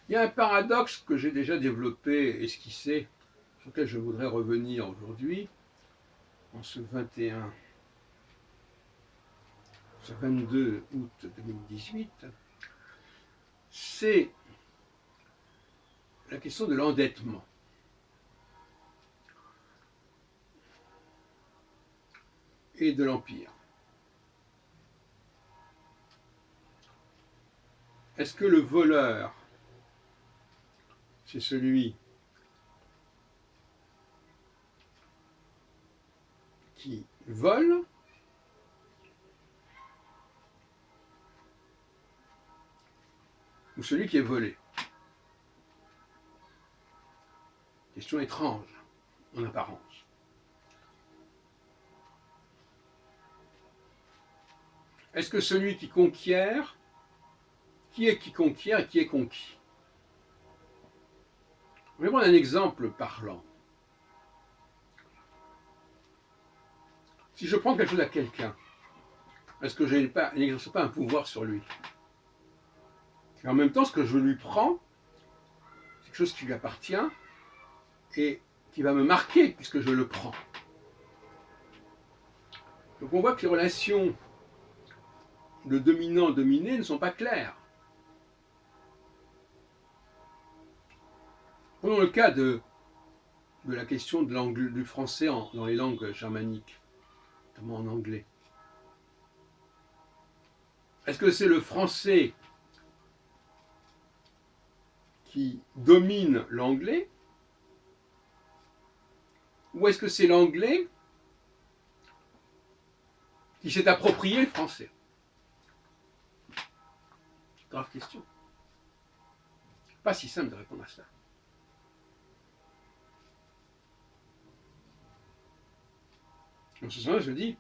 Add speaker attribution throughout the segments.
Speaker 1: Il y a un paradoxe que j'ai déjà développé, esquissé, sur lequel je voudrais revenir aujourd'hui, en ce 21, ce 22 août 2018, c'est la question de l'endettement. Et de l'Empire. Est-ce que le voleur, c'est celui qui vole, ou celui qui est volé? Question étrange, en apparence. Est-ce que celui qui conquiert, qui est qui conquiert et qui est conquis? Je vais prendre un exemple parlant. Si je prends quelque chose à quelqu'un, est-ce que je n'exerce pas un pouvoir sur lui? Et en même temps, ce que je lui prends, c'est quelque chose qui lui appartient et qui va me marquer puisque je le prends. Donc on voit que les relations de dominant-dominé ne sont pas claires. Prenons le cas de la question du français dans les langues germaniques, notamment en anglais. Est-ce que c'est le français qui domine l'anglais, ou est-ce que c'est l'anglais qui s'est approprié le français? Grave question. Pas si simple de répondre à ça. En ce sens-là, je dis,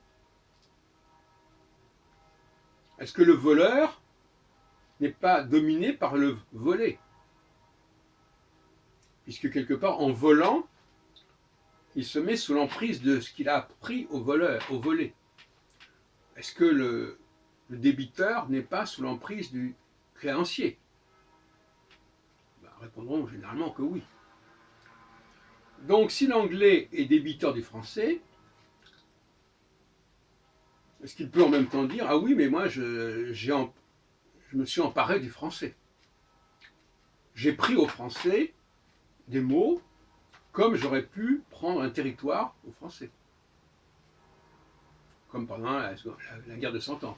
Speaker 1: est-ce que le voleur n'est pas dominé par le volé? Puisque quelque part, en volant, il se met sous l'emprise de ce qu'il a appris au volé. Est-ce que le débiteur n'est pas sous l'emprise du créancier? Répondront généralement que oui. Donc si l'anglais est débiteur du français, est-ce qu'il peut en même temps dire « Ah oui, mais moi je me suis emparé du français. J'ai pris au français des mots comme j'aurais pu prendre un territoire au français. » Comme pendant la guerre de 100 ans.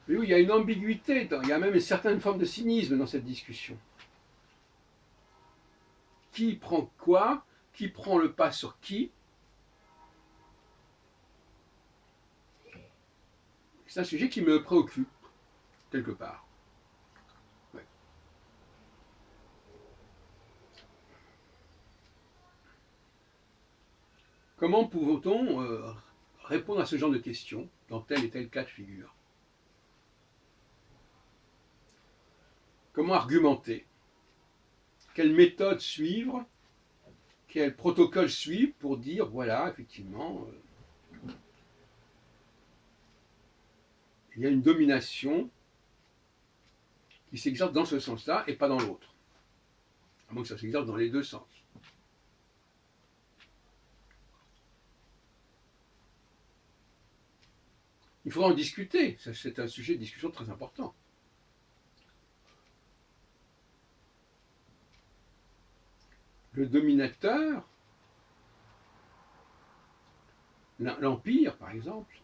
Speaker 1: Mais oui, il y a une ambiguïté, il y a même une certaine forme de cynisme dans cette discussion. Qui prend quoi? Qui prend le pas sur qui? C'est un sujet qui me préoccupe, quelque part. Ouais. Comment pouvons-on répondre à ce genre de questions dans tel et tel cas de figure? Comment argumenter? Quelle méthode suivre? Quel protocole suivre pour dire, voilà, effectivement, il y a une domination qui s'exerce dans ce sens-là et pas dans l'autre. À moins que ça s'exerce dans les deux sens. Il faudra en discuter, c'est un sujet de discussion très important. Le dominateur, l'Empire par exemple,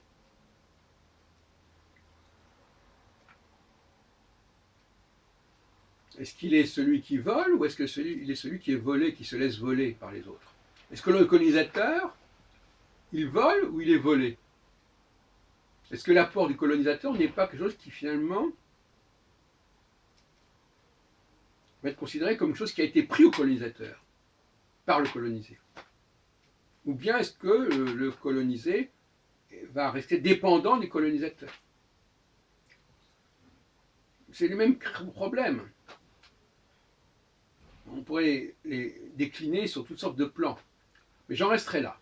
Speaker 1: est-ce qu'il est celui qui vole ou est-ce qu'il est celui qui est volé, qui se laisse voler par les autres? Est-ce que le colonisateur, il vole ou il est volé? Est-ce que l'apport du colonisateur n'est pas quelque chose qui finalement va être considéré comme quelque chose qui a été pris au colonisateur par le colonisé? Ou bien est-ce que le colonisé va rester dépendant du colonisateur? C'est le même problème. On pourrait les décliner sur toutes sortes de plans. Mais j'en resterai là.